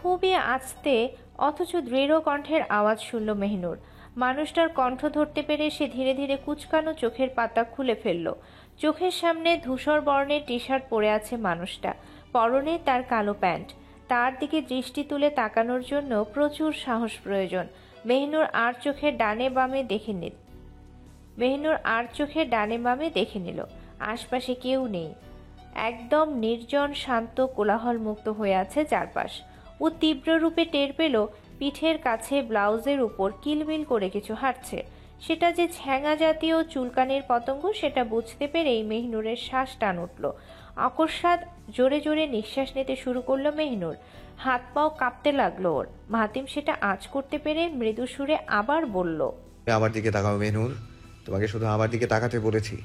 খুবই আস্তে অথচ দৃঢ় কণ্ঠের আওয়াজ শুনল মেহনুর। মানুষটার কণ্ঠ ধরতে পেরে সে ধীরে ধীরে কুচকানো চোখের পাতা খুলে ফেলল। চোখের সামনে ধূসর বর্ণের টি শার্ট পরে আছে মানুষটা, পরনে তার কালো প্যান্ট। তার দিকে দৃষ্টি তুলে তাকানোর জন্য প্রচুর সাহস প্রয়োজন। মেহনুর আর চোখের ডানে বামে দেখে নিল। আশপাশে কেউ নেই, একদম নির্জন, শান্ত, কোলাহল মুক্ত হয়ে আছে চারপাশ। ও তীব্র রূপে টের পেল পিঠের কাছে ব্লাউজের উপর কিলবিল করে কিছু হাঁটছে। সেটা যে ছ্যাঙা জাতীয় চুলকানির পতঙ্গ সেটা বুঝতে পেরেই মেহনুরের শ্বাস টান উঠল। অকস্মাৎ জোরে জোরে নিঃশ্বাস নিতে শুরু করলো মেহনুর। হাত পাও কাঁপতে লাগলো ওর। মাহাতিম সেটা আঁচ করতে পেরে মৃদু সুরে আবার বলল, আমার দিকে তাকাও মেহনুর, তোমাকে শুধু আমার দিকে তাকাতে বলেছি,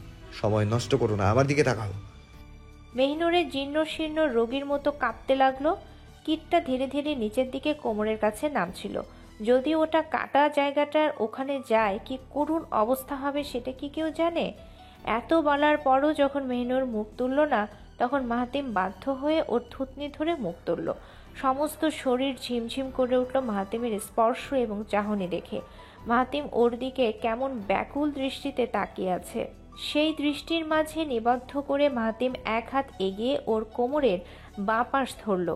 সময় নষ্ট করো না, আমার দিকে তাকাও। মেহনুরের জীর্ণ শীর্ণ রোগীর মতো কাঁপতে লাগলো। কিটটা ধীরে ধীরে নিচের দিকে কোমরের কাছে নামছিল। যদি ওটা কাটা জায়গাটার ওখানে যায় কি করুণ অবস্থা হবে সেটা কি কেউ জানে? এত বলার পরও যখন মেহনুর মুখ তুলল না, তখন মাহাতিম বাধ্য হয়ে ওর থুতনি ধরে মুখ তুলল। সমস্ত শরীর ঝিমঝিম করে উঠল মাহাতিমের স্পর্শ এবং চাহনি দেখে। মাহাতিম ওর দিকে কেমন ব্যাকুল দৃষ্টিতে তাকিয়ে আছে। সেই দৃষ্টির মাঝে নিবদ্ধ করে মাহাতিম এক হাত এগিয়ে ওর কোমরের বাঁ পাশ ধরল,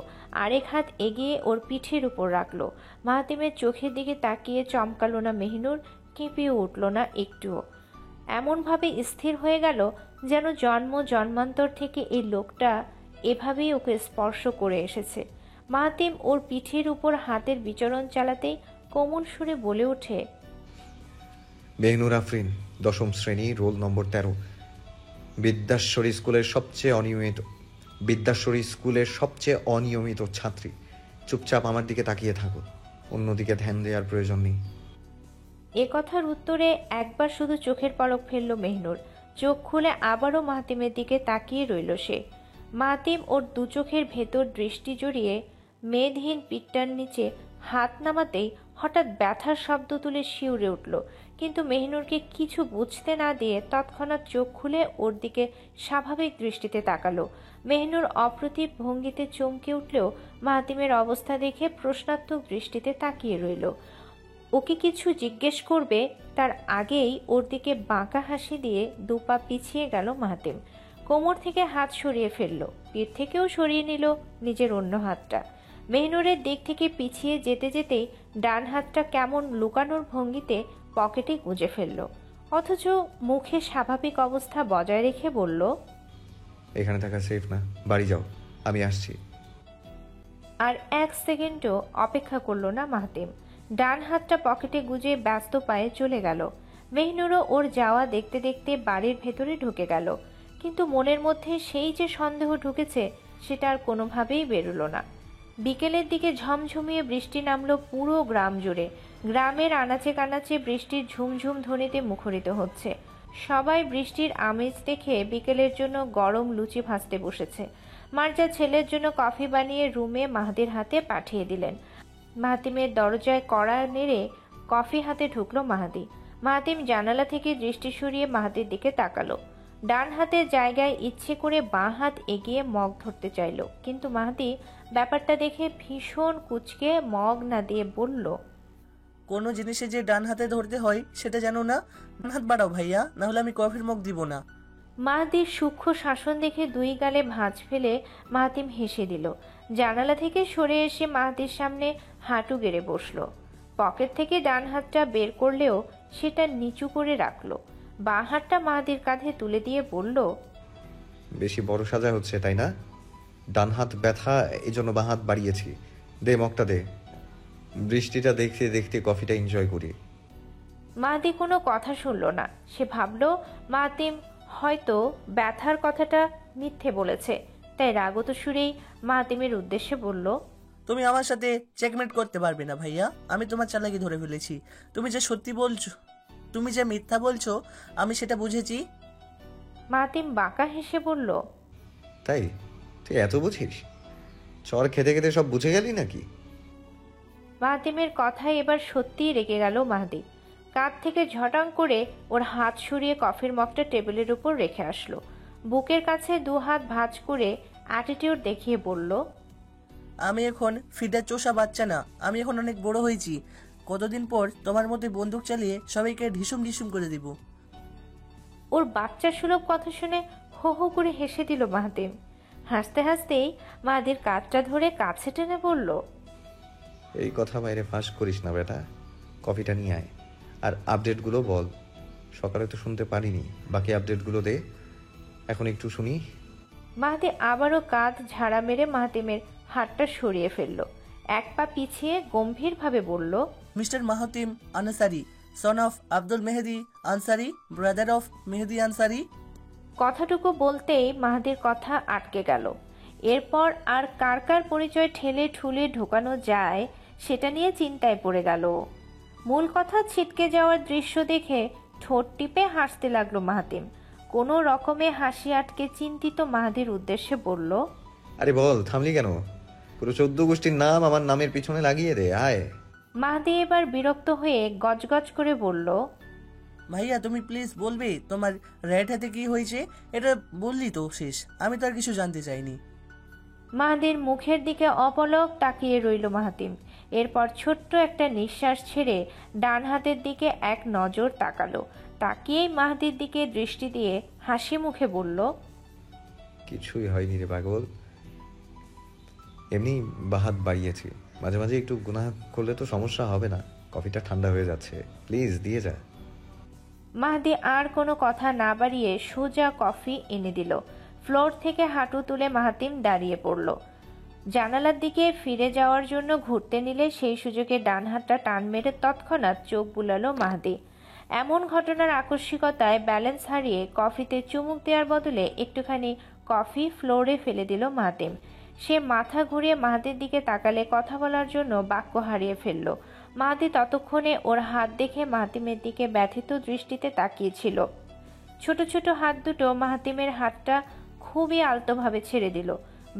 আরেক হাত এগিয়ে ওর পিঠের উপর রাখলো। মাহাতিমের চোখের দিকে তাকিয়ে চমকালো না মেহনুর, কেঁপেও উঠল না একটুও। এমনভাবে স্থির হয়ে গেল যেন জন্ম জন্মান্তর থেকে এই লোকটা এভাবেই ওকে স্পর্শ করে এসেছে। মাহাতিম ওর পিঠের উপর হাতের বিচরণ চালাতেই কোমল সুরে বলে ওঠে, মেহনুর আফরিন, 10ম শ্রেণী, রোল নম্বর 13, বিদ্যাশ্বরী স্কুলের সবচেয়ে অনিয়মিত ছাত্রী। চুপচাপ আমার দিকে তাকিয়ে থাকো, অন্যদিকে ধ্যান দেওয়ার প্রয়োজন নেই। এ কথার উত্তরে একবার শুধু চোখের পলক ফেলল মেহনুর। চোখ খুলে আবারও মাহাতিমের দিকে তাকিয়ে রইল সে। মাহাতিম ওর দু চোখের ভেতর দৃষ্টি জড়িয়ে মেদহীন পিঠটার নিচে হাত নামাতেই হঠাৎ ব্যথার শব্দ তুলে শিউরে উঠল। কিন্তু মেহনুরকে কিছু বুঝতে না দিয়ে তৎক্ষণাৎ চোখ খুলে ওর দিকে স্বাভাবিক দৃষ্টিতে তাকালো। মেহনুর অপ্রতিভ ভঙ্গিতে চমকে উঠলেও মাহাতিমের অবস্থা দেখে প্রশ্নাত্মক দৃষ্টিতে তাকিয়ে রইল। ওকে কিছু জিজ্ঞেস করবে তার আগেই ওর দিকে বাঁকা হাসি দিয়ে দুপা পিছিয়ে গেল মাহাতিম। কোমর থেকে হাত সরিয়ে ফেলল, পিঠ থেকেও সরিয়ে নিল নিজের অন্য হাতটা। মেহনুরের দিক থেকে পিছিয়ে যেতে যেতেই ডান হাতটা কেমন লুকানোর ভঙ্গিতে পকেটে গুঁজে ফেলল, অথচ মুখে স্বাভাবিক অবস্থা বজায় রেখে বলল, এখানে থাকা সেফ না, বাড়ি যাও, আমি আসছি। আর 1 সেকেন্ডও অপেক্ষা করল না মাহাতিম। ডান হাতটা পকেটে গুজে ব্যস্ত পায়ে চলে গেল। মেহনুরও ওর যাওয়া দেখতে দেখতে বাড়ির ভেতরে ঢুকে গেল। কিন্তু মনের মধ্যে সেই যে সন্দেহ ঢুকেছে সেটা আর কোনোভাবেই বেরোলো না। বিকেলের দিকে ঝমঝমিয়ে বৃষ্টি নামলো পুরো গ্রাম জুড়ে। গ্রামের আনাচে কানাচে বৃষ্টির ঝুমঝুম ধ্বনিতে মুখরিত হচ্ছে। সবাই বৃষ্টির আমেজ দেখে বিকেলের জন্য গরম লুচি ভাজতে বসেছে। মার্জা ছেলের জন্য কফি বানিয়ে রুমে মাহাদির হাতে পাঠিয়ে দিলেন। মাহাতিমের দরজায় কড়া নেড়ে কফি হাতে ঢুকলো মাহাদি। মাহাতিম জানালা থেকে দৃষ্টি সরিয়ে মাহাদির দিকে তাকালো। ডান হাতের জায়গায় ইচ্ছে করে বাঁ হাত এগিয়ে মগ ধরতে চাইল, কিন্তু মাহাদি ব্যাপারটা দেখে ভীষণ কুঁচকে মগ না দিয়ে বলল, কোনো জিনিসে যে ডান হাতে ধরতে হয় সেটা জানো না? ডান হাত বাড়াও ভাইয়া, না হলে আমি কফির মগ দিব না। মাহাদির সূক্ষ্ম শাসন দেখে দুই গালে ভাঁজ ফেলে মাহাতিম হেসে দিল। জানালা থেকে সরে এসে মাহাদির সামনে হাঁটু গেড়ে বসল। পকেট থেকে ডান হাতটা বের করলেও সেটা নিচু করে রাখলো। বাঁ হাতটা মাহাদির কাঁধে তুলে দিয়ে বলল, বেশি বড় সাজা হচ্ছে তাই না? ডান হাত ব্যথা, এই জন্য বাঁ হাত বাড়িয়েছি। দে মগটা দে, বৃষ্টিটা দেখতে দেখতে কফিটা এনজয় করি। মাহাদি কোনো কথা শুনল না। সে ভাবল মাহাতিম হয়তো ব্যথার কথাটা মিথ্যে বলেছে, তাই রাগত সুরেই মাহাতিমের উদ্দেশ্যে বলল, তুমি আমার সাথে চেকমেট করতে পারবে না ভাইয়া, আমি তোমার চালাকি ধরে ফেলেছি। তুমি যে সত্যি বলছো, তুমি যে মিথ্যা বলছো আমি সেটা বুঝেছি। মাহাতিম বাঁকা হেসে বলল, তাই তুই এত বুঝিস? চর খেতে খেতে সব বুঝে গেলি নাকি? মাহাতিমের কথায় এবার সত্যিই রেগে গেল মাহাদি। কাঁধ থেকে ঝটাং করে ওর হাত সরিয়ে কফির মগটা টেবিলের উপর রেখে আসলো। বুকের কাছে দু হাত ভাঁজ করে অ্যাটিটিউড দেখিয়ে বলল, আমি এখন ফিডার চোষা বাচ্চা না, আমি এখন অনেক বড় হয়েছি। কতদিন পর তোমার মধ্যে বন্দুক চালিয়ে সবাইকে ঢিসুম ঢিসুম করে দিব। ওর বাচ্চা সুলভ কথা শুনে হো হো করে হেসে দিল মাহাতিম। হাসতে হাসতেই মাহাদির কাঁধটা ধরে কাছে টেনে বলল, এই কথা বাইরে ফাঁস করিস না বেটা। কফিটা নিয়ে আয়, আর আপডেটগুলো বল। সকালে তো শুনতে পারিনি, বাকি আপডেটগুলো দে, এখন একটু শুনি। মাহাদি আবারও কাঁধ ঝাড়া মেরে মাহাতিমের হাতটা সরিয়ে ফেলল। এক পা পিছিয়ে গম্ভীরভাবে বলল, mister Mahtim Ansari, son of Abdul Mehedi Ansari, brother of Mehedi Ansari. কথাটুকু বলতেই মাহাদির কথা আটকে গেল। এরপর আর কার কার পরিচয় ঠেলে ঠুলে ঢোকানো যায় সেটা নিয়ে চিন্তায় পড়ে গেল। মূল কথা ছিটকে যাওয়ার দৃশ্য দেখে ঠোঁট টিপে হাসতে লাগলো মাহাতিম। কোনো রকমে হাসি আটকে চিন্তিত মাহাদির উদ্দেশ্যে বলল, আরে বল, থামলি কেন? পুরো 14 গোষ্ঠীর নাম আমার নামের পিছনে লাগিয়ে দে, আয়। মাহাদি এবার বিরক্ত হয়ে গজগজ করে বলল, ভাইয়া তুমি প্লিজ বলবে তোমার রাইট হাতে কি হয়েছে? এটা বললি তো শেষ, আমি তো আর কিছু জানতে চাইনি। মাহাদির মুখের দিকে অপলক তাকিয়ে রইল মাহাতিম। এরপর ছোট্ট একটা নিঃশ্বাস ছেড়ে ডান হাতের দিকে এক নজর তাকালো। তাকিয়েই মাহাদির দিকে দৃষ্টি দিয়ে হাসি মুখে বলল, কিছুই হয়নি রে পাগল, এমনি বাহাত বাড়িয়েছি। মাঝে মাঝে একটু গুনাহ করলে তো সমস্যা হবে না। কফিটা ঠান্ডা হয়ে যাচ্ছে, প্লিজ দিয়ে যা। মাহাদি আর কোনো কথা না বাড়িয়ে সোজা কফি এনে দিল। ফ্লোর থেকে হাঁটু তুলে মাহাতিম দাঁড়িয়ে পড়ল। জানালার দিকে ফিরে যাওয়ার জন্য ঘুরতে নিলে সেই সুযোগে ডান হাতটা টান মেরে তৎক্ষণাৎ চোখ বুলালো মাহাদি। এমন ঘটনার আকস্মিকতায় ব্যালেন্স হারিয়ে কফিতে চুমুক দেওয়ার বদলে একটুখানি কফি ফ্লোরে ফেলে দিল মাহাতিম। সে মাথা ঘুরিয়ে মাহাদির দিকে তাকালে কথা বলার জন্য বাক্য হারিয়ে ফেলল। মাহাদি ততক্ষণে ওর হাত দেখে মাহাতিমের দিকে ব্যথিত দৃষ্টিতে তাকিয়েছিল। ছোট ছোট হাত দুটো মাহাতিমের হাতটা খুবই আলতোভাবে ছেড়ে দিল।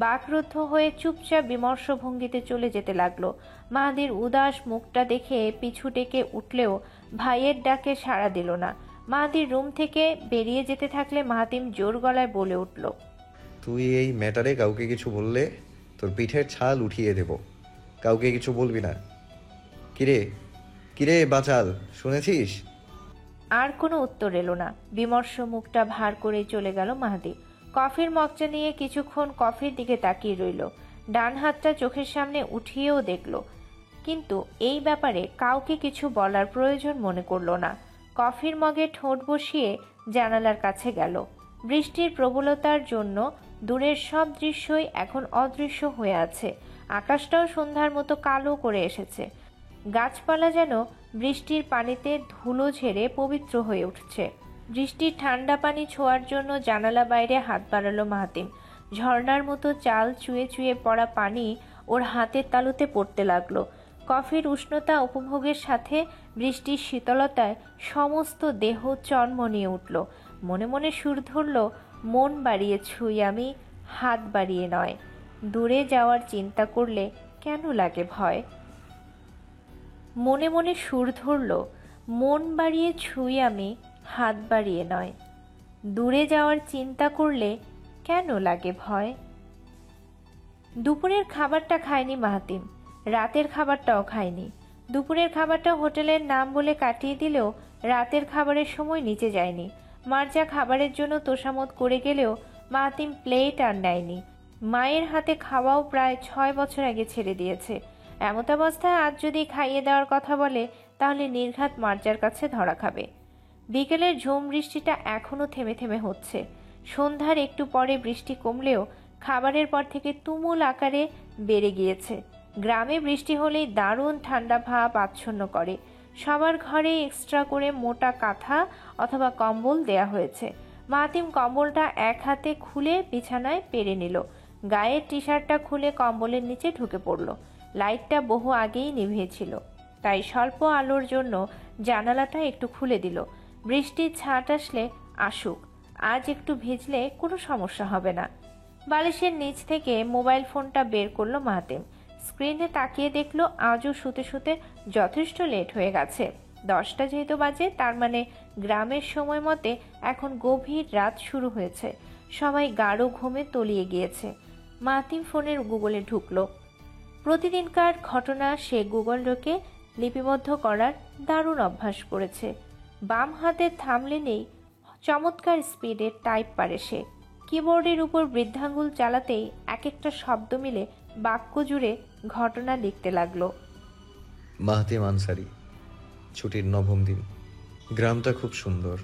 বাকরুদ্ধ হয়ে চুপচাপ বিমর্ষ ভঙ্গিতে চলে যেতে লাগলো। মাহাদির উদাস মুখটা দেখে পিছু টেকে উঠলেও ভাইয়ের ডাকে সাড়া দিল না। মাহাদির রুম থেকে বেরিয়ে যেতে থাকলে মাহাতিম জোর গলায় বলে উঠল, তুই এই ম্যাটারে কাউকে কিছু বললে তোর পিঠের ছাল উঠিয়ে দেব। কাউকে কিছু বলবি না। কিরে কিরে বাচাল, শুনেছিস? আর কোনো উত্তর এলো না। বিমর্ষ মুখটা ভার করে চলে গেল মাহাদি। কফির মগটা নিয়ে কিছুক্ষণ কফির দিকে তাকিয়ে রইল। ডান হাতটা চোখের সামনে উঠিয়েও দেখল, কিন্তু এই ব্যাপারে কাউকে কিছু বলার প্রয়োজন মনে করল না। কফির মগে ঠোঁট বসিয়ে জানালার কাছে গেল। বৃষ্টির প্রবলতার জন্য দূরের সব দৃশ্যই এখন অদৃশ্য হয়ে আছে। আকাশটাও সন্ধ্যার মতো কালো করে এসেছে। গাছপালা যেন বৃষ্টির পানিতে ধুলো ঝেড়ে পবিত্র হয়ে উঠছে। বৃষ্টির ঠান্ডা পানি ছোঁয়ার জন্য জানালা বাইরে হাত বাড়ালো মাহাতিম। ঝর্ণার মতো চাল চুয়ে চুয়ে পড়া পানি ওর হাতের তালুতে পড়তে লাগলো। কফির উষ্ণতা উপভোগের সাথে বৃষ্টির শীতলতায় সমস্ত দেহ চনমনিয়ে উঠল। মনে মনে সুর ধরল, মন বাড়িয়ে ছুঁই আমি, হাত বাড়িয়ে নয়। দূরে যাওয়ার চিন্তা করলে কেন লাগে ভয়? মনে মনে সুর ধরল, মন বাড়িয়ে ছুঁই আমি, হাত বাড়িয়ে নয়। দূরে যাওয়ার চিন্তা করলে কেন লাগে ভয়? দুপুরের খাবারটা খায়নি মাহাতিম, রাতের খাবারটাও খায়নি। দুপুরের খাবারটা হোটেলের নাম বলে কাটিয়ে দিলেও রাতের খাবারের সময় নিচে যায়নি। মার্জা খাবারের জন্য তোষামত করে গেলেও মাহাতিম প্লেট আর নেয়নি। মায়ের হাতে খাওয়াও প্রায় 6 বছর আগে ছেড়ে দিয়েছে। এমতাবস্থায় আজ যদি খাইয়ে দেওয়ার কথা বলে তাহলে নির্ঘাত মার্জার কাছে ধরা খাবে। বিকেলের ঝুম বৃষ্টিটা এখনও থেমে থেমে হচ্ছে। সন্ধ্যার একটু পরে বৃষ্টি কমলেও খাবারের পর থেকে তুমুল আকারে বেড়ে গিয়েছে। গ্রামে বৃষ্টি হলেই দারুণ ঠান্ডা ভাব আচ্ছন্ন করে। সবার ঘরে এক্সট্রা করে মোটা কাঁথা অথবা কম্বল দেয়া হয়েছে। মাহাতিম কম্বলটা এক হাতে খুলে বিছানায় পেরে নিল। গায়ের টি শার্টটা খুলে কম্বলের নিচে ঢুকে পড়ল। লাইটটা বহু আগেই নিভিয়েছিল, তাই স্বল্প আলোর জন্য জানালাটা একটু খুলে দিল। বৃষ্টির ছাট আসলে আসুক, আজ একটু ভিজলে কোনো সমস্যা হবে না। বালিশের নিচ থেকে মোবাইল ফোনটা বের করলো মাহাতিম। স্ক্রিনে তাকিয়ে দেখলো আজও শুতে শুতে যথেষ্ট লেট হয়ে গেছে। 10টা যেহেতু বাজে, তার মানে গ্রামের সময় মতে এখন গভীর রাত শুরু হয়েছে। সবাই গাঢ় ঘুমে তলিয়ে গিয়েছে। মাহাতিম ফোনের গুগলে ঢুকলো। প্রতিদিনকার ঘটনা সে গুগল ডকে লিপিবদ্ধ করার দারুণ অভ্যাস করেছে। বাম হাতের থামলেনেই চমৎকার স্পিডে টাইপ পারে সে। কিবোর্ডের উপর বৃদ্ধাঙ্গুল চালাতেই এক একটা শব্দ মিলে বাক্য জুড়ে ঘটনা লিখতে লাগলো। মাহতিম আনসারি। ছুটির নবম দিন। গ্রামটা খুব সুন্দর।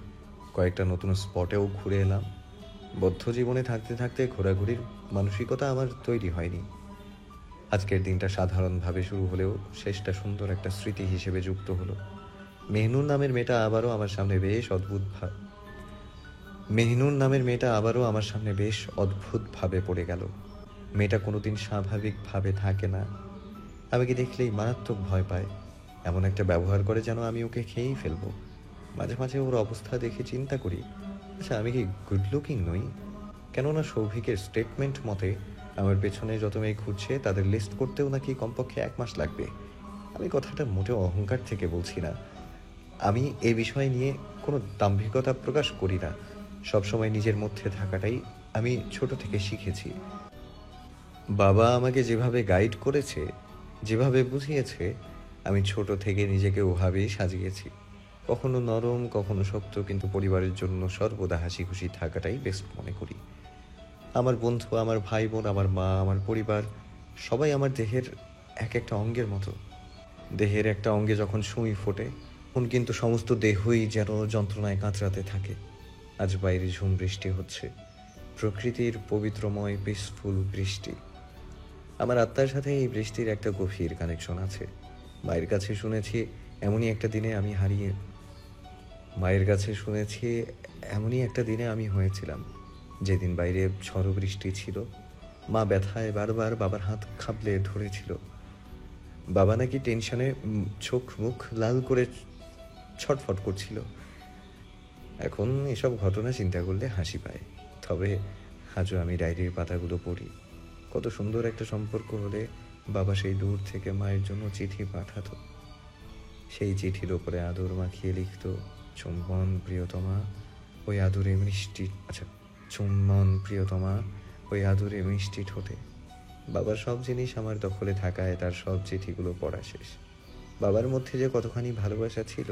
কয়েকটা নতুন স্পটেও ঘুরে এলাম। বদ্ধ জীবনে থাকতে থাকতে ঘোরাঘুরির মানসিকতা আমার তৈরি হয়নি। আজকের দিনটা সাধারণভাবে শুরু হলেও শেষটা সুন্দর একটা স্মৃতি হিসেবে যুক্ত হলো। মেহনুর নামের মেয়েটা আবারও আমার সামনে বেশ অদ্ভুতভাবে পড়ে গেল। মেয়েটা কোনোদিন স্বাভাবিকভাবে থাকে না। আমাকে দেখলেই মারাত্মক ভয় পায়। এমন একটা ব্যবহার করে যেন আমি ওকে খেয়েই ফেলবো। মাঝে মাঝে ওর অবস্থা দেখে চিন্তা করি, আচ্ছা আমি কি গুড লুকিং নই? কেননা সৌভিকের স্টেটমেন্ট মতে আমার পেছনে যত মেয়ে ঘুরছে তাদের লিস্ট করতেও নাকি কমপক্ষে 1 মাস লাগবে। আমি কথাটা মোটেও অহংকার থেকে বলছি না। আমি এ বিষয় নিয়ে কোনো দাম্ভিকতা প্রকাশ করি না। সবসময় নিজের মধ্যে থাকাটাই আমি ছোট থেকে শিখেছি। বাবা আমাকে যেভাবে গাইড করেছে, যেভাবে বুঝিয়েছে, আমি ছোট থেকে নিজেকে ওভাবেই সাজিয়েছি। কখনো নরম, কখনো শক্ত, কিন্তু পরিবারের জন্য সর্বদা হাসি খুশি থাকাটাই বেস্ট মনে করি। আমার বন্ধু, আমার ভাই বোন, আমার মা, আমার পরিবার সবাই আমার দেহের এক একটা অঙ্গের মতো। দেহের একটা অঙ্গে যখন সুই ফোটে তখন কিন্তু সমস্ত দেহই যেন যন্ত্রণায় কাতরাতে থাকে। আজ বাইরে ঝুম বৃষ্টি হচ্ছে, প্রকৃতির পবিত্রময় পিসফুল বৃষ্টি। আমার আত্মার সাথে এই বৃষ্টির একটা গভীর কানেকশন আছে। মায়ের কাছে শুনেছি এমনই একটা দিনে আমি হয়েছিলাম, যেদিন বাইরে ঝড় বৃষ্টি ছিল। মা ব্যথায় বারবার বাবার হাত খাবলে ধরেছিল। বাবা নাকি টেনশনে চোখ মুখ লাল করে ছটফট করছিল। এখন এসব ঘটনা চিন্তা করলে হাসি পায়। তবে আজও আমি ডায়েরির পাতাগুলো পড়ি। কত সুন্দর একটা সম্পর্ক হলে বাবা সেই দূর থেকে মায়ের জন্য চিঠি পাঠাতো। সেই চিঠির ওপরে আদর মাখিয়ে লিখত, চুম্বন প্রিয়তমা ওই আদুরে মিষ্টি ঠোঁটে। বাবার সব জিনিস আমার দখলে থাকায় তার সব চিঠিগুলো পড়া শেষ। বাবার মধ্যে যে কতখানি ভালোবাসা ছিল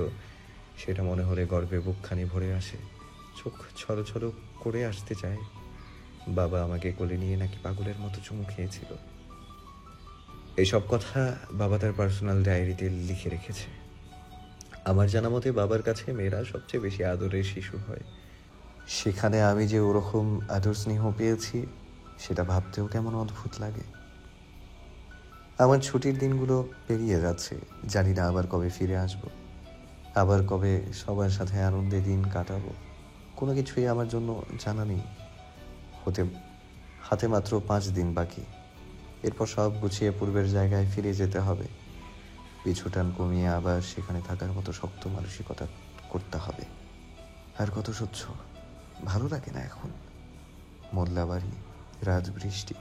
সেটা মনে হলে গর্বে বুকখানি ভরে আসে। চোখ ছলছল করে আসতে চায়। বাবা আমাকে কোলে নিয়ে নাকি পাগলের মতো চুমু খেয়েছিল। এইসব কথা বাবা তার পার্সোনাল ডায়েরিতে লিখে রেখেছে। আমার জানা মতে বাবার কাছে মেয়েরা সবচেয়ে বেশি আদরের শিশু হয়। সেখানে আমি যে ওরকম আদর স্নেহ পেয়েছি সেটা ভাবতেও কেমন অদ্ভুত লাগে। আমার ছুটির দিনগুলো পেরিয়ে যাচ্ছে, জানি না আবার কবে ফিরে আসব, আবার কবে সবার সাথে আনন্দে দিন কাটাবো। কোনো কিছুই আমার জন্য জানা নেই। হাতে মাত্র 5 দিন বাকি। এরপর সব গুছিয়ে পূর্বের জায়গায় ফিরে যেতে হবে। পিছুটান কমিয়ে আবার সেখানে থাকার মতো শক্ত মানসিকতা করতে হবে। আর কত সহ্য, ভালো লাগে না এখন। মোল্লাবাড়ি, রাত বৃষ্টি।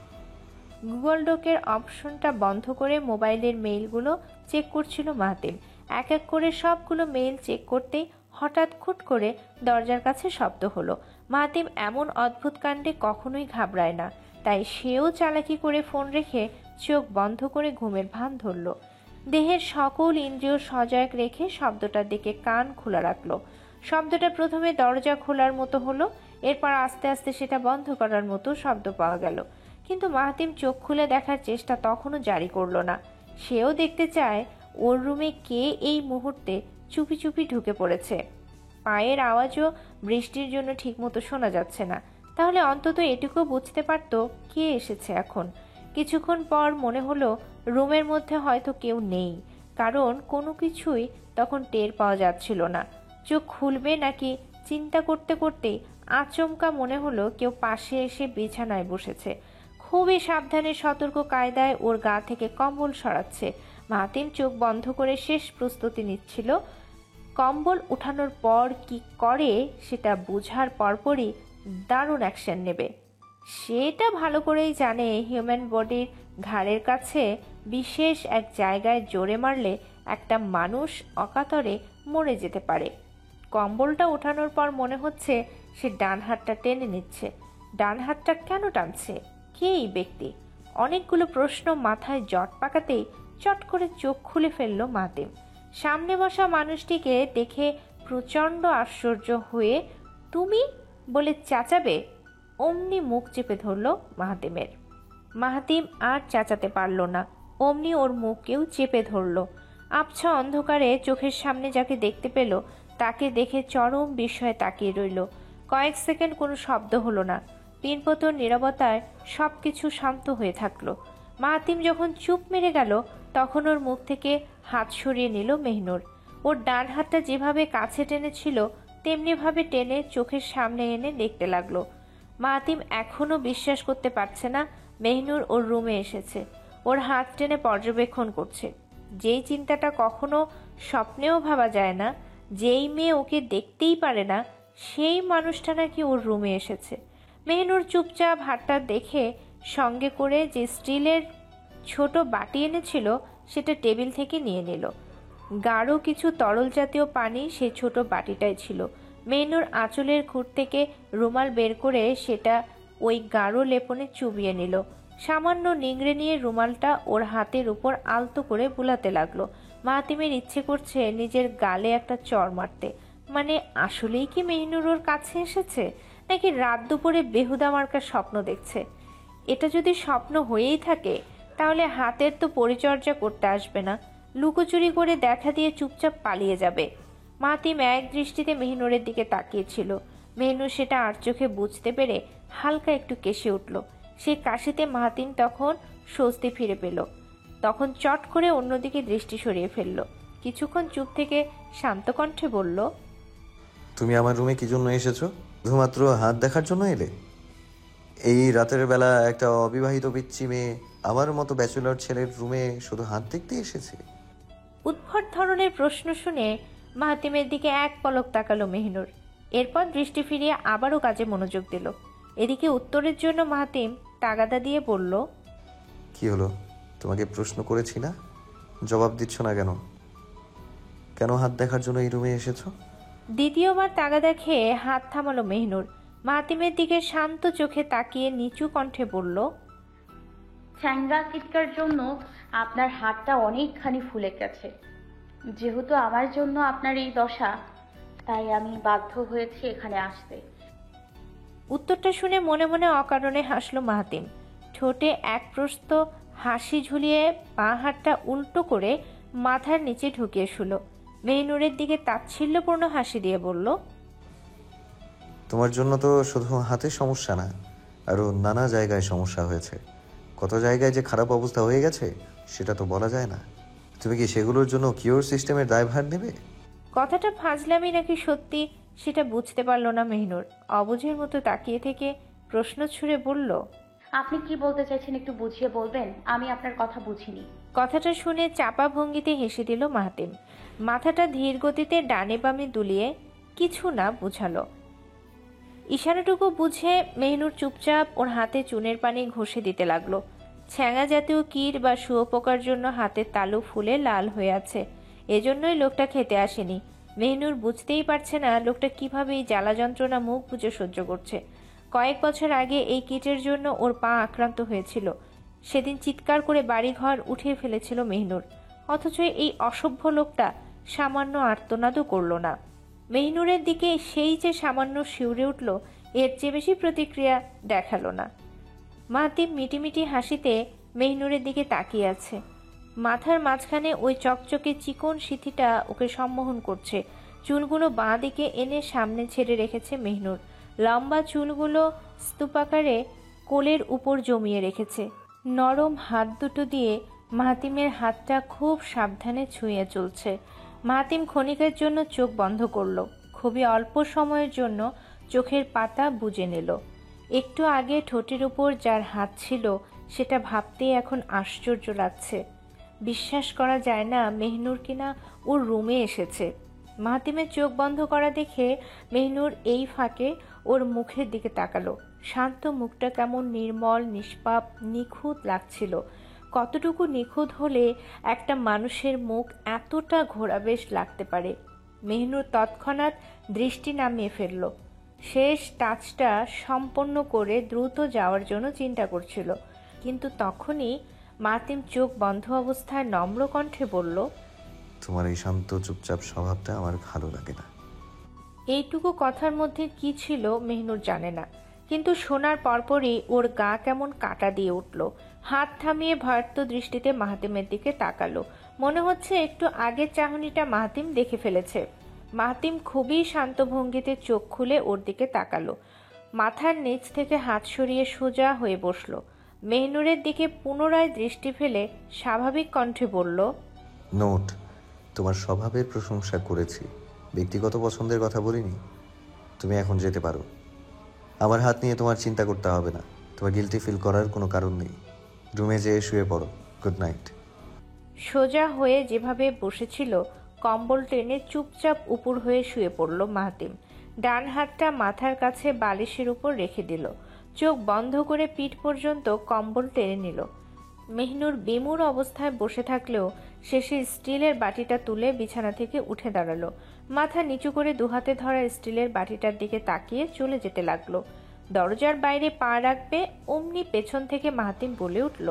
গুগল ডকের অপশনটা বন্ধ করে মোবাইলের মেইলগুলো চেক করছিল মাহতিম। এক এক করে সবগুলো মেইল চেক করতেই হঠাৎ খুট করে দরজার কাছে শব্দ হলো। মাহতিম এমন অদ্ভুত কাণ্ডে কখনোই ঘাবড়ায় না, তাই সেও চালাকি করে ফোন রেখে চোখ বন্ধ করে ঘুমের ভান ধরল। দেহের সকল ইন্দ্রিয় সজাগ রেখে শব্দটার দিকে কান খোলা রাখলো। শব্দটা প্রথমে দরজা খোলার মতো হলো, এরপর আস্তে আস্তে সেটা বন্ধ করার মতো শব্দ পাওয়া গেল। কিন্তু মাহতিম চোখ খুলে দেখার চেষ্টা তখনও জারি করলো না। সেও দেখতে চায় ওর রুমে কে এই মুহূর্তে চুপি চুপি ঢুকে পড়েছে। পায়ের আওয়াজও বৃষ্টির জন্য ঠিকমতো শোনা যাচ্ছে না, তাহলে অন্তত এটুকু বুঝতে পারত কে এসেছে এখন। কিছুক্ষণ পর মনে হলো রুমের মধ্যে হয়তো কেউ নেই, কারণ কোনো কিছুই তখন টের পাওয়া যাচ্ছিল না। চোখ খুলবে নাকি চিন্তা করতে করতেই আচমকা মনে হলো কেউ পাশে এসে বিছানায় বসেছে। খুবই সাবধানে সতর্ক কায়দায় ওর গা থেকে কম্বল সরাচ্ছে। মাহতিম চোখ বন্ধ করে শেষ প্রস্তুতি নিচ্ছিল। কম্বল উঠানোর পর কি করে সেটা বুঝার পরপরই দারুণ অ্যাকশন নেবে। সেটা ভালো করেই জানে হিউম্যান বডির ঘাড়ের কাছে বিশেষ এক জায়গায় জোরে মারলে একটা মানুষ অকাতরে মরে যেতে পারে। কম্বলটা ওঠানোর পর মনে হচ্ছে সে ডান হাতটা টেনে নিচ্ছে। ডান হাতটা কেন টানছে? কে এই ব্যক্তি? অনেকগুলো প্রশ্ন মাথায় জট পাকাতেই চট করে চোখ খুলে ফেলল মাহাতিম। সামনে বসা মানুষটিকে দেখে প্রচণ্ড আশ্চর্য হয়ে তুমি বলে চেঁচাবে অমনি মুখ চেপে ধরল মাহাতিমের। মাহাতিম আর চেঁচাতে পারল না, অমনি ওর মুখকেও চেপে ধরল। আবছা অন্ধকারে চোখের সামনে যাকে দেখতে পেল তাকে দেখে চরম বিস্ময়ে তাকিয়ে রইল। কয়েক সেকেন্ড কোনো শব্দ হলো না। পিনপতন নীরবতায় সবকিছু শান্ত হয়ে থাকলো। মাহাতিম যখন চুপ মেরে গেল তখন ওর মুখ থেকে হাত সরিয়ে নিল মেহনুর। ওর ডান হাতটা যেভাবে কাছে টেনেছিল তেমনিভাবে টেনে চোখের সামনে এনে দেখতে লাগলো। মাহাতিম এখনো বিশ্বাস করতে পারছে না মেহনুর ওর রুমে এসেছে, ওর হাত টেনে পর্যবেক্ষণ করছে। যেই চিন্তাটা কখনো স্বপ্নেও ভাবা যায় না, যেই মেয়ে ওকে দেখতেই পারে না সেই মানুষটা নাকি ওর রুমে এসেছে। মেহনুর চুপচাপ হাতটা দেখে সঙ্গে করে যে স্টিলের ছোট বাটি এনেছিল সেটা টেবিল থেকে নিয়ে নিল। গাঢ় কিছু তরল জাতীয় পানি সেই ছোট বাটিটাই ছিল। মেহনুর আঁচলের খুঁট থেকে রুমাল বের করে সেটা ওই গাঢ় লেপনে চুবিয়ে নিল। সামান্য নিংড়ে নিয়ে রুমালটা ওর হাতের উপর আলতো করে বুলাতে লাগলো। মাহাতিমের ইচ্ছে করছে নিজের গালে একটা চড় মারতে। মানে আসলেই কি মেহনুর ওর কাছে এসেছে, নাকি রাত দুপুরে বেহুদা মার্কার স্বপ্ন দেখছে? এটা যদি স্বপ্ন হয়েই থাকে তাহলে হাতের তো পরিচর্যা করতে আসবে না, লুকোচুরি করে দেখা দিয়ে চুপচাপ পালিয়ে যাবে। মাহাতিম এক দৃষ্টিতে মেহনুরের দিকে তাকিয়েছিল। মেহনুর সেটা আর চোখে বুঝতে পেরে হালকা একটু কেশে উঠল। সে কাশিতে মাহাতিম তখন স্বস্তি ফিরে পেল। তখন চট করে অন্যদিকে দৃষ্টি সরিয়ে ফেলল। কিছুক্ষণ চুপ থেকে শান্ত কণ্ঠে বলল, তুমি আমার রুমে কি জন্য এসেছো? শুধুমাত্র হাত দেখার জন্য এলে? এই রাতের বেলা একটা অবিবাহিত পিচ্চি মেয়ে আমার মতো ব্যাচেলর ছেলের রুমে শুধু হাত দেখতে এসেছে? উদ্ভট ধরনের প্রশ্ন শুনে মাহাতিমের দিকে এক পলক তাকালো মেহনুর। এরপর দৃষ্টি ফিরিয়ে আবারও কাজে মনোযোগ দিল। এদিকে উত্তরের জন্য মাহাতিম তাগাদা দিয়ে বলল, কি হলো? তোমাকে প্রশ্ন করেছি না, জবাব দিচ্ছ না কেন? কেন হাত দেখার জন্য এই রুমে এসেছো? দ্বিতীয়বার তাগাদা খেয়ে হাত থামালো মেহনুর। মাহাতিমের দিকে শান্ত চোখে তাকিয়ে নিচু কণ্ঠে বলল, চ্যাঙ্গা কিটকার জন্য আপনার হাতটা অনেকখানি ফুলে গেছে। যেহেতু আমার জন্য আপনার এই দশা, তাই আমি বাধ্য হয়েছি এখানে আসতে। উত্তরটা শুনে মনে মনে অকারণে হাসল মাহাতিম। ঠোঁটে এক প্রস্থ হাসি ঝুলিয়ে বাঁ হাতটা উল্টো করে মাথার নিচে ঢুকিয়ে শুল। মেহনুরের দিকে তাচ্ছিল্যপূর্ণ হাসি দিয়ে বলল, তোমার জন্য তো শুধু হাতে সমস্যা না, আরও নানা জায়গায় সমস্যা হয়েছে। কত জায়গায় যে খারাপ অবস্থা হয়ে গেছে সেটা তো বলা যায় না। তুমি কি সেগুলোর জন্য কিওর সিস্টেমের দায়ভার নেবে? কথাটা ফাজলামি নাকি সত্যি সেটা বুঝতে পারল না মেহনুর। অবুঝের মতো তাকিয়ে থেকে প্রশ্ন ছুড়ে বলল, আপনি কি বলতে চাইছেন একটু বুঝিয়ে বলবেন? আমি আপনার কথা বুঝিনি। কথাটা শুনে চাপা ভঙ্গিতে হেসে দিল মাহাতিম। মাথাটা ধীর গতিতে ডানে বামে দুলিয়ে কিছু না বুঝালো। ইশারাটুকু বুঝে মেহনুর চুপচাপ ওর হাতে চুনের পানি ঘষে দিতে লাগলো। ছ্যাঙা জাতীয় কীট বা শুয়োপোকার জন্য হাতের তালু ফুলে লাল হয়ে আছে, এজন্যই লোকটা খেতে আসেনি। মেহনুর বুঝতেই পারছে না লোকটা কিভাবে এই জ্বালা যন্ত্রণা মুখ বুজে সহ্য করছে। কয়েক বছর আগে এই কীটের জন্য ওর পা আক্রান্ত হয়েছিল। সেদিন চিৎকার করে বাড়িঘর উঠিয়ে ফেলেছিল মেহনুর, অথচ এই অসভ্য লোকটা সামান্য আর্তনাদও করল না। মেহনুরের দিকে সেই যে সামান্য শিউরে উঠল, এর চেয়ে বেশি প্রতিক্রিয়া দেখালো না। মাহাতিম মিটিমিটি হাসিতে মেহনুরের দিকে তাকিয়ে আছে। মাথার মাঝখানে ওই চকচকে চিকন সিথিটা ওকে সম্মোহন করছে। চুলগুলো বাঁ দিকে এনে সামনে ছেড়ে রেখেছে মেহনুর। লম্বা চুলগুলো স্তূপাকারে কোলের উপর জমিয়ে রেখেছে। নরম হাত দুটো দিয়ে মাহাতিমের হাতটা খুব সাবধানে ছুঁয়ে চলছে। মাহাতিম ক্ষণিকের জন্য চোখ বন্ধ করল। খুবই অল্প সময়ের জন্য চোখের পাতা বুজে নিল। একটু আগে ঠোঁটের উপর যার হাত ছিল সেটা ভাবতেই এখন আশ্চর্য লাগছে। বিশ্বাস করা যায় না মেহনুর কিনা ওর রুমে এসেছে। মাহাতিমের চোখ বন্ধ করা দেখে মেহনুর এই ফাঁকে ওর মুখের দিকে তাকালো। শান্ত মুখটা কেমন নির্মল, নিষ্পাপ, নিখুঁত লাগছিল। কতটুকু নিখুঁত হলে একটা মানুষের মুখ এতটা ঘোরাবেশ লাগতে পারে? মেহনুর তৎক্ষণাৎ দৃষ্টি নামিয়ে ফেলল। শেষ টাচটা সম্পন্ন করে দ্রুত যাওয়ার জন্য চিন্তা করছিল। কিন্তু তখনই মাতিম চোখ বন্ধ অবস্থায় নম্র কণ্ঠে বলল, তোমার এই শান্ত চুপচাপ স্বভাবটা আমার ভালো লাগে না। এইটুকু কথার মধ্যে কি ছিল মেহনুর জানে না, কিন্তু শোনার পরপরই ওর গা কেমন কাটা দিয়ে উঠল। হাত থামিয়ে ভয়ার্ত দৃষ্টিতে মাহাতিমের দিকে তাকালো। মনে হচ্ছে একটু আগের চাহনিটা মাহাতিম দেখে ফেলেছে। মাহাতিম খুবই শান্ত ভঙ্গিতে চোখ খুলে ওর দিকে তাকালো। মাথার নিচ থেকে হাত সরিয়ে সোজা হয়ে বসলো। মেহনুরের দিকে পুনরায় দৃষ্টি ফেলে স্বাভাবিক কণ্ঠে বলল, নোট, তোমার স্বভাবের প্রশংসা করেছি, ব্যক্তিগত পছন্দের কথা বলিনি। তুমি এখন যেতে পারো। আমার হাত নিয়ে তোমার চিন্তা করতে হবে না। তোমার গিলটি ফিল করার কোনো কারণ নেই। রুমে যেয়ে শুয়ে পড়ো। Good night. সোজা হয়ে যেভাবে বসেছিল কম্বল টেনে চুপচাপ উপুর হয়ে শুয়ে পড়ল মাহাতিম। ডান হাতটা মাথার কাছে বালিশের উপর রেখে দিল। চোখ বন্ধ করে পিঠ পর্যন্ত কম্বল টেনে নিল। মেহনুর বিমূঢ় অবস্থায় বসে থাকলেও শেষে স্টিলের বাটিটা তুলে বিছানা থেকে উঠে দাঁড়ালো। মাথা নিচু করে দুহাতে ধরা স্টিলের বাটিটার দিকে তাকিয়ে চলে যেতে লাগলো। দরজার বাইরে পা রাখবে অমনি পেছন থেকে মাহাতিম বলে উঠল,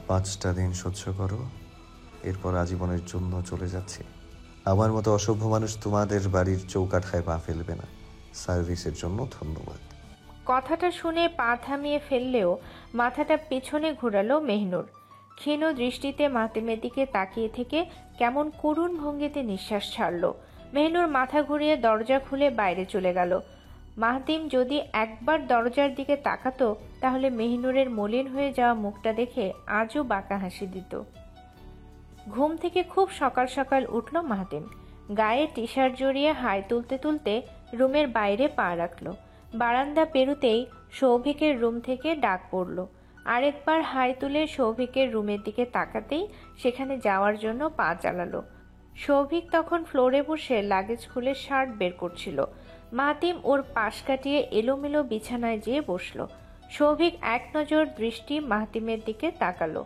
5টা দিন সহ্য করো, এরপর আজীবনের জন্য চলে যাচ্ছে। আমার মতো অসভ্য মানুষ তোমাদের বাড়ির চৌকাঠায় পা ফেলবে না। সার্ভিসের জন্য ধন্যবাদ। কথাটা শুনে পা থামিয়ে ফেললেও মাথাটা পেছনে ঘোরালো মেহনুর। ক্ষীণ দৃষ্টিতে মাতিমের দিকে তাকিয়ে থেকে কেমন করুণ ভঙ্গিতে নিঃশ্বাস ছাড়ল। মেহনুর মাথা ঘুরিয়ে দরজা খুলে বাইরে চলে গেল। মাহতিম যদি একবার দরজার দিকে তাকাতো তাহলে মেহনুরের মলিন হয়ে যাওয়া মুখটা দেখে আজও বাঁকা হাসি দিত। ঘুম থেকে খুব সকাল সকাল উঠল মাহতিম। গায়ে টি শার্ট জড়িয়ে হাই তুলতে তুলতে রুমের বাইরে পা রাখল। বারান্দা পেরুতেই সৌভিকের রুম থেকে ডাক পড়ল। আরেকবার হাই তুলে সৌভিকের রুমের দিকে তাকাতেই সেখানে যাওয়ার জন্য পা চালালো। সৌভিক তখন ফ্লোরে বসে লাগেজ খুলে শার্ট বের করছিল। মাহতিম ওর পাশ কাটিয়ে এলোমেলো বিছানায় যেয়ে বসল। সৌভিক এক নজর দৃষ্টি মাহতিমের দিকে তাকালো।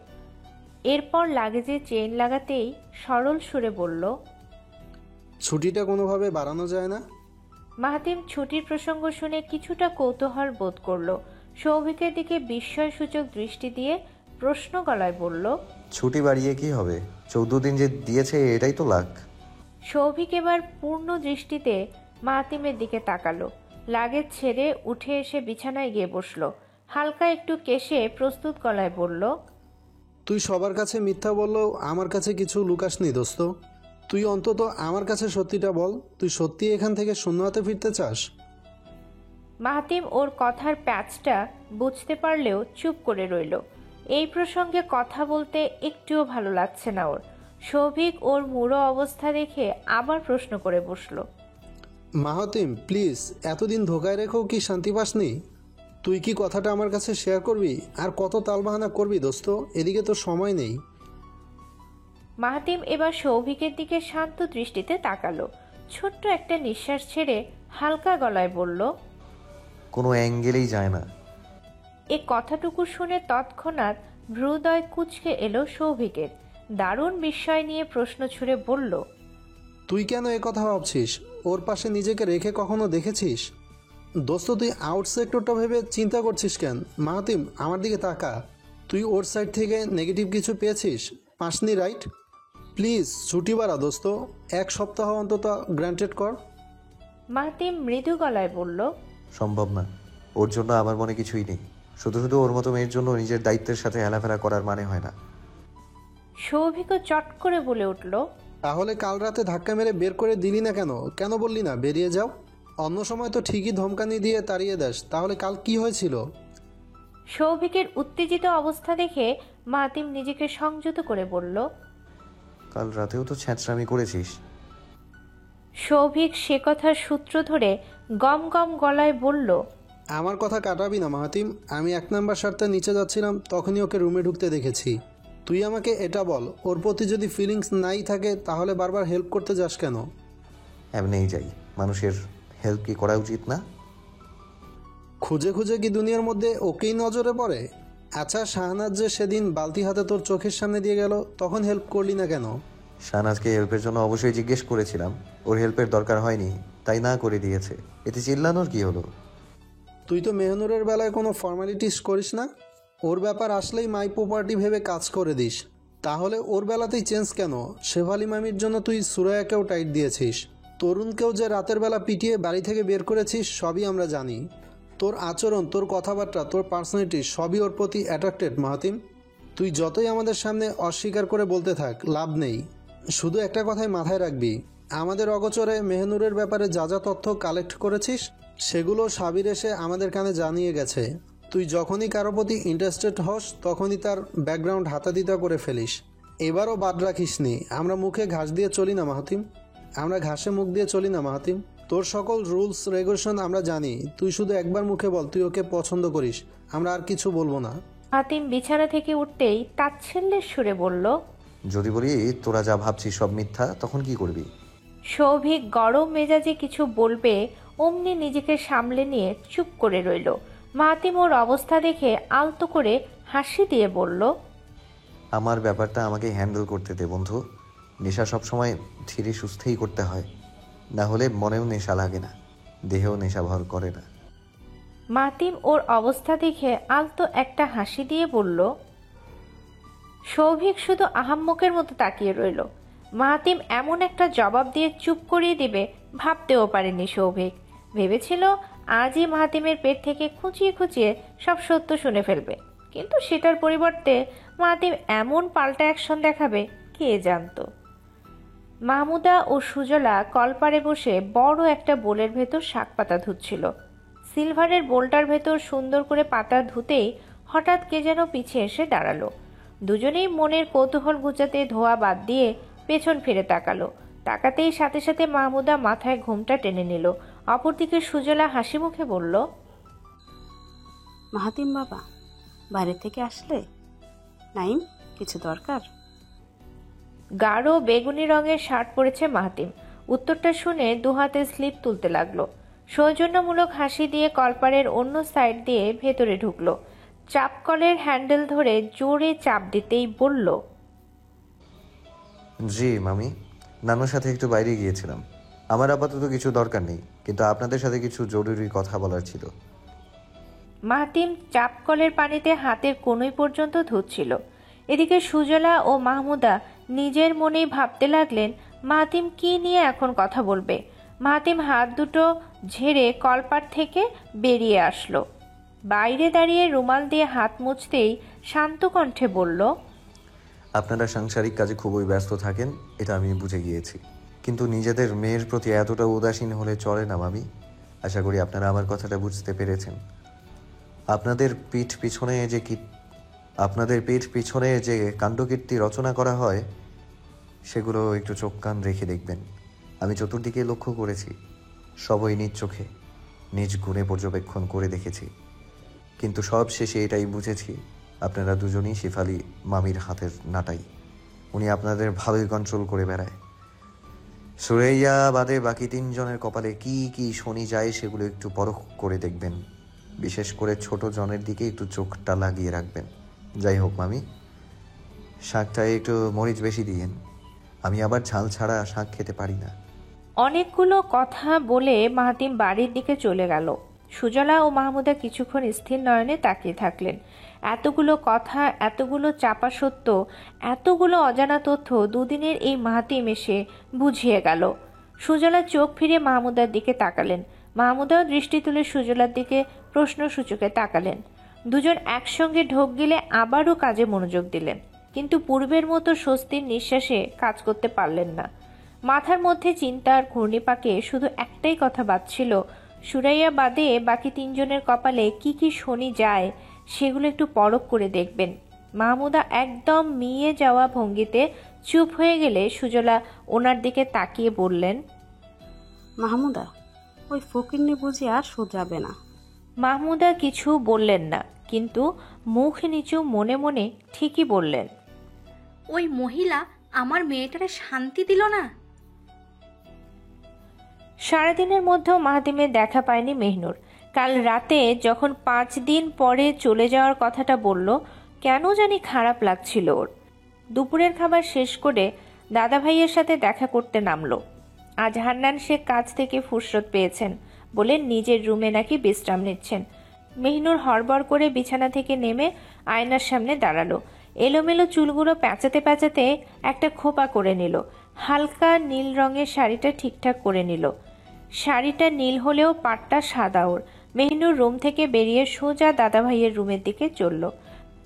এরপর লাগেজে চেইন লাগাতেই সরল সুরে বলল, ছুটিটা কোনোভাবে বাড়ানো যায় না? মাহতিম ছুটির প্রসঙ্গ শুনে কিছুটা কৌতূহল বোধ করল। সৌভিকের দিকে বিস্ময়সূচক দৃষ্টি দিয়ে প্রশ্ন গলায় বলল, ছুটি বাড়িয়ে কি হবে? 14 দিন যে দিয়েছে এটাই তো লাখ। সৌভিক এবার পূর্ণ দৃষ্টিতে মাহতিমের দিকে তাকালো। লাগেজ ছেড়ে উঠে এসে বিছানায় গিয়ে বসলো। হালকা একটু কেশে প্রস্তুত গলায় বলল, তুই সবার কাছে মিথ্যা বললেও আমার কাছে কিছু লুকাসনি দোস্ত। তুই অন্তত আমার কাছে সত্যিটা বল, তুই সত্যি এখান থেকে শূন্য হাতে ফিরতে চাস? মাহতিম ওর কথার প্যাচটা বুঝতে পারলেও চুপ করে রইল। এই প্রসঙ্গে কথা বলতে একটুও ভালো লাগছে না ওর। সৌভিক ওর মূঢ় অবস্থা দেখে আবার প্রশ্ন করে বসলো, মাহাতিম প্লিজ, এতদিন ধোকায় রেখেও কি শান্তি পাসনি? তুই কি কথাটা আমার কাছে শেয়ার করবি? আর কত তালবাহানা করবি দোস্ত, এদিকে তো সময় নেই। মাহতিম এবার সৌভিকের দিকে শান্ত দৃষ্টিতে তাকালো। ছোট্ট একটা নিঃশ্বাস ছেড়ে হালকা গলায় বলল, কোনো অ্যাঙ্গেলেই যায় না। এ কথাটুকু শুনে তৎক্ষণাৎ ভ্রুদয় কুঁচকে এলো সৌভিকের। দারুণ বিস্ময় নিয়ে প্রশ্ন ছুড়ে বলল, তুই কেন এ কথা ভাবছিস? ওর পাশে নিজেকে রেখে কখনো দেখেছিস? দোস্ত তুই আউট সেক্টরটা ভেবে চিন্তা করছিস কেন? মাহাতিম আমার দিকে তাকা, তুই ওর সাইড থেকে নেগেটিভ কিছু পেয়েছিস? পাসনি রাইট? প্লিজ ছুটি বাড়া দোস্ত, 1 সপ্তাহ অন্তত গ্রান্টেড কর। মাহতিম মৃদু গলায় বলল, সম্ভব না। ওর জন্য আমার মনে কিছুই নেই। শুধু শুধু ওর মতো মেয়ের জন্য নিজের দায়িত্বের সাথে হেলাফেলা করার মানে হয় না। সৌভিকও চট করে বলে উঠল, তাহলে কাল রাতে ধাক্কা মেরে বের করে দিলি না কেন? কেন বললি না বেরিয়ে যাও? অন্য সময় তো ঠিকই ধমকানি দিয়ে তাড়িয়ে দেস, তাহলে কাল কি হয়েছিল? সৌভিকের উত্তেজিত অবস্থা দেখে মাহতিম নিজেকে সংযত করে বলল, কাল রাতেও তো ছ্যাঁচড়ামি করেছিস। সৌভিক সে কথার সূত্র ধরে গম গম গলায় বলল, আমার কথা কাটাবি না মাহাতিম, আমি 1 নাম্বার শার্টটা নিচে যাচ্ছিলাম, তখনই ওকে রুমে ঢুকতে দেখেছি। তুই আমাকে এটা বল, ওর প্রতি যদি ফিলিংস নাই থাকে তাহলে বারবার হেল্প করতে যাস কেন? এমনিই যাই, মানুষের হেল্প কি করা উচিত না? খুঁজে খুঁজে কি দুনিয়ার মধ্যে ওকেই নজরে পড়ে? আচ্ছা শাহনাজ যে সেদিন বালতি হাতে তোর চোখের সামনে দিয়ে গেল, তখন হেল্প করলি না কেন? শাহনাজকে হেল্পের জন্য অবশ্যই জিজ্ঞেস করেছিলাম। ওর হেল্পের দরকার হয়নি, তাই না করে দিয়েছে। এতে চিল্লানোর কি হলো? তুই তো মেহনুরের বেলায় কোনো ফর্মালিটিস করিস না। ওর ব্যাপার আসলেই মাই প্রপার্টি ভেবে কাজ করে দিস। তাহলে ওর বেলাতেই চেঞ্জ কেন? শেফালি মামির জন্য তুই সুরায়াকেও টাইট দিয়েছিস, তরুণকেও যে রাতের বেলা পিটিয়ে বাড়ি থেকে বের করেছিস সবই আমরা জানি। তোর আচরণ, তোর কথাবার্তা, তোর পার্সোনালিটি সবই ওর প্রতি অ্যাট্রাক্টেড মাহাতিম। তুই যতই আমাদের সামনে অস্বীকার করে বলতে থাক, লাভ নেই। শুধু একটা কথাই মাথায় রাখবি, আমাদের অগোচরে মেহনুরের ব্যাপারে যা যা তথ্য কালেক্ট করেছিস সেগুলো সাবির এসে আমাদের কানে জানিয়ে গেছে। তুই যখনই কারো প্রতি ইন্টারেস্টেড হস তখনই তার ব্যাকগ্রাউন্ড হাতাদিতা করে ফেলিস। এবারও বাদ রাখিসনি। আমরা মুখে ঘাস দিয়ে চলি না মাহাতিম, আমরা ঘাসে মুখ দিয়ে চলি না মাহাতিম। তোর সকল রুলস রেগুলেশন আমরা জানি। তুই শুধু একবার মুখে বল তুই ওকে পছন্দ করিস, আমরা আর কিছু বলবো না। মাহাতিম বিছানা থেকে উঠতেই তাচ্ছিল্যের সুরে বলল, যদি বলি তোরা যা ভাবছিস সব মিথ্যা, তখন কি করবি? সৌভিক গরম মেজাজে কিছু বলবে অমনি নিজেকে সামলে নিয়ে চুপ করে রইল। মাহাতিম ওর অবস্থা দেখে আলতো করে হাসি দিয়ে বলল, আমার ব্যাপারটা আমাকে হ্যান্ডেল করতে দে বন্ধু। নেশা সবসময় ধীরে সুস্থেই করতে হয়, না হলে মনেও নেশা লাগে না, দেহেও নেশা ভর করে না। মাহাতিম ওর অবস্থা দেখে আলতো একটা হাসি দিয়ে বলল। সৌভিক শুধু আহাম্মকের মতো তাকিয়ে রইল। মাহাতিম এমন একটা জবাব দিয়ে চুপ করিয়ে দিবে ভাবতেও পারেনি সৌভিক। ভেবেছিল আজই মাহাতিমের পেট থেকে খুঁচিয়ে খুঁচিয়ে সব সত্য শুনে ফেলবে, কিন্তু সেটার পরিবর্তে মাহাতিম এমন পাল্টা অ্যাকশন দেখাবে কে জানতো। মাহমুদা ও সুজলা কলপারে বসে বড় একটা বোলের ভেতর শাক পাতা ধুচ্ছিল। সিলভারের বোলটার ভেতর সুন্দর করে পাতা ধুতেই হঠাৎ কে যেন পিছিয়ে এসে দাঁড়ালো। দুজনেই মনের কৌতূহল ঘুচাতে ধোয়া বাদ দিয়ে পেছন ফিরে তাকালো। তাকাতেই সাথে সাথে মাহমুদা মাথায় ঘুমটা টেনে নিল। অপরদিকে সুজলা হাসি মুখে বলল, মাহাতিম বাবা, বাইরে থেকে আসলে? নাইম, কিছু দরকার? গাঢ় বেগুনি রঙের শার্ট পরেছে মাহাতিম। উত্তরটা শুনে দুহাতে স্লিপ তুলতে লাগলো। সৌজন্যমূলক হাসি দিয়ে কলপারের অন্য সাইড দিয়ে ভেতরে ঢুকলো। চাপকলের হ্যান্ডেল ধরে জোরে চাপ দিতেই বলল, জি মামি, নানুর সাথে একটু বাইরে গিয়েছিলাম। আমার আপাতত কিছু দরকার নেই, কিন্তু আপনাদের সাথে কিছু জরুরি কথা বলার ছিল। মাহাতিম চাপকলের পানিতে হাতের কনুই পর্যন্ত ধুচ্ছিল। এদিকে সুজলা ও মাহমুদা নিজের মনেই ভাবতে লাগলেন মাহাতিম কি নিয়ে এখন কথা বলবে। মাহাতিম হাত দুটো ঝেড়ে কলপার থেকে বেরিয়ে আসলো। বাইরে দাঁড়িয়ে রুমাল দিয়ে হাত মুছতেই শান্ত কণ্ঠে বলল, আপনারা সাংসারিক কাজে খুবই ব্যস্ত থাকেন, এটা আমি বুঝে গিয়েছি, কিন্তু নিজেদের মেয়ের প্রতি এতটা উদাসীন হলে চলে না মামি। আশা করি আপনারা আমার কথাটা বুঝতে পেরেছেন। আপনাদের পিঠ পিছনে যে কাণ্ডকীর্তি রচনা করা হয় সেগুলো একটু চোখ কান রেখে দেখবেন। আমি চতুর্দিকে লক্ষ্য করেছি, সবই নিজ চোখে নিজ গুণে পর্যবেক্ষণ করে দেখেছি, কিন্তু সব শেষে এটাই বুঝেছি আপনারা দুজনই শেফালি মামির হাতের নাটাই। উনি আপনাদের ভালোই কন্ট্রোল করে বেড়ায়। সুরাইয়া বাদে বাকি তিনজনের কপালে কি কি শনি যায় সেগুলো একটু পরখ করে দেখবেন। বিশেষ করে ছোট জনের দিকে একটু চোখটা লাগিয়ে রাখবেন। যাই হোক মামি, শাকটায় একটু মরিচ বেশি দিয়েন, আমি আবার ঝাল ছাড়া শাক খেতে পারি না। অনেকগুলো কথা বলে মাহাতিম বাড়ির দিকে চলে গেল। সুজলা ও মাহমুদা কিছুক্ষণ স্থির নয়নে তাকিয়ে থাকলেন। এতগুলো কথা, এতগুলো চাপা সত্য, এতগুলো অজানা তথ্য দুদিনের এই মাহাতিম এসে বুঝিয়ে গেল। সুজলা চোখ ফিরে মাহমুদার দিকে তাকালেন। মাহমুদাও দৃষ্টি তুলে সুজলার দিকে প্রশ্নসূচকে তাকালেন। দুজন একসঙ্গে ঢোক গিলে আবারও কাজে মনোযোগ দিলেন, কিন্তু পূর্বের মতো স্বস্তির নিঃশ্বাসে কাজ করতে পারলেন না। মাথার মধ্যে চিন্তার ঘূর্ণিপাকে শুধু একটাই কথা বাজছিল, সুরাইয়া বাদে বাকি তিনজনের কপালে কি কি শনি যায় সেগুলো একটু পরখ করে দেখবেন। মাহমুদা একদম মিয়ে যাওয়া ভঙ্গিতে চুপ হয়ে গেলে সুজলা ওনার দিকে তাকিয়ে বললেন, মাহমুদা, ওই ফকিন্নি বুঝি আর শুধরাবে না। মাহমুদা কিছু বললেন না, কিন্তু মুখ নিচু মনে মনে ঠিকই বললেন, ওই মহিলা আমার মেয়েটারে শান্তি দিল না। সারাদিনের মধ্যেও মাহাতিমের দেখা পায়নি মেহনুর। কাল রাতে যখন 5 দিন পরে চলে যাওয়ার কথাটা বলল, কেন জানি খারাপ লাগছিল ওর। দুপুরের খাবার শেষ করে দাদা ভাইয়ের সাথে দেখা করতে নামলো। আজ হান্নান শেখ কাজ থেকে ফুরসত পেয়েছেন বলে নিজের রুমে নাকি বিশ্রাম নিচ্ছেন। মেহনুর হড়বড় করে বিছানা থেকে নেমে আয়নার সামনে দাঁড়ালো। এলোমেলো চুলগুলো প্যাঁচাতে প্যাঁচাতে একটা খোপা করে নিল। হালকা নীল রঙের শাড়িটা ঠিকঠাক করে নিল। শাড়িটা নীল হলেও পাটটা সাদা ওর। মেহনুর রুম থেকে বেরিয়ে সোজা দাদাভাইয়ের রুমের দিকে চলল।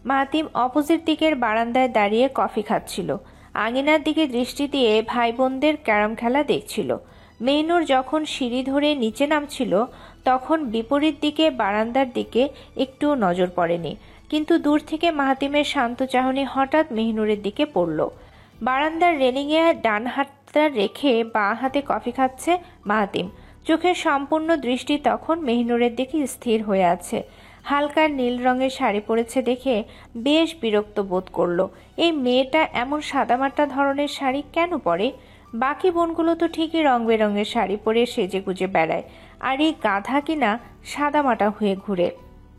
মাহাতিম অপোজিট দিকের বারান্দায় দাঁড়িয়ে কফি খাচ্ছিল। আঙিনার দিকে দৃষ্টি দিয়ে ভাই বোনদের ক্যারাম খেলা দেখছিল। মেহনুর যখন সিঁড়ি ধরে নিচে নামছিল তখন বিপরীত দিকে বারান্দার দিকে একটুও নজর পড়েনি, কিন্তু দূর থেকে মাহাতিমের শান্ত চাহনি হঠাৎ মেহনুরের দিকে পড়ল। বারান্দার রেলিংয়ে ডান হাতটা রেখে বাঁ হাতে কফি খাচ্ছে মাহাতিম। চোখের সম্পূর্ণ দৃষ্টি তখন মেহনুরের দিকে স্থির হয়ে আছে। হালকা নীল রঙের শাড়ি পরেছে দেখে বেশ বিরক্ত বোধ করলো। এই মেয়েটা এমন সাদামাটা ধরনের শাড়ি কেন পরে? বাকি বোনগুলো তো ঠিকই রং বেরঙের শাড়ি পরে সেজে গুজে বেড়ায়, আর এই গাধা কিনা সাদামাটা হয়ে ঘুরে।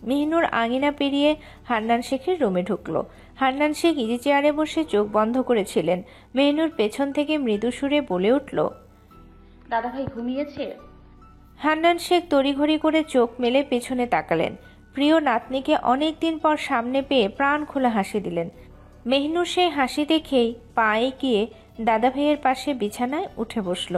মেহনুর আঙিনা পেরিয়ে হান্নান শেখের রুমে ঢুকলো। হান্নান শেখ ইজি চেয়ারে বসে চোখ বন্ধ করেছিলেন। মেহনুর পেছন থেকে মৃদু সুরে বলে উঠল, দাদাভাই ঘুমিয়েছে? হান্নান শেখ তড়িঘড়ি করে চোখ মেলে পেছনে তাকালেন। প্রিয় নাতনিকে অনেকদিন পর সামনে পেয়ে প্রাণ খোলা হাসি দিলেন। মেহনুর সেই হাসি দেখেই পায়ে গিয়ে দাদাভাইয়ের পাশে বিছানায় উঠে বসল।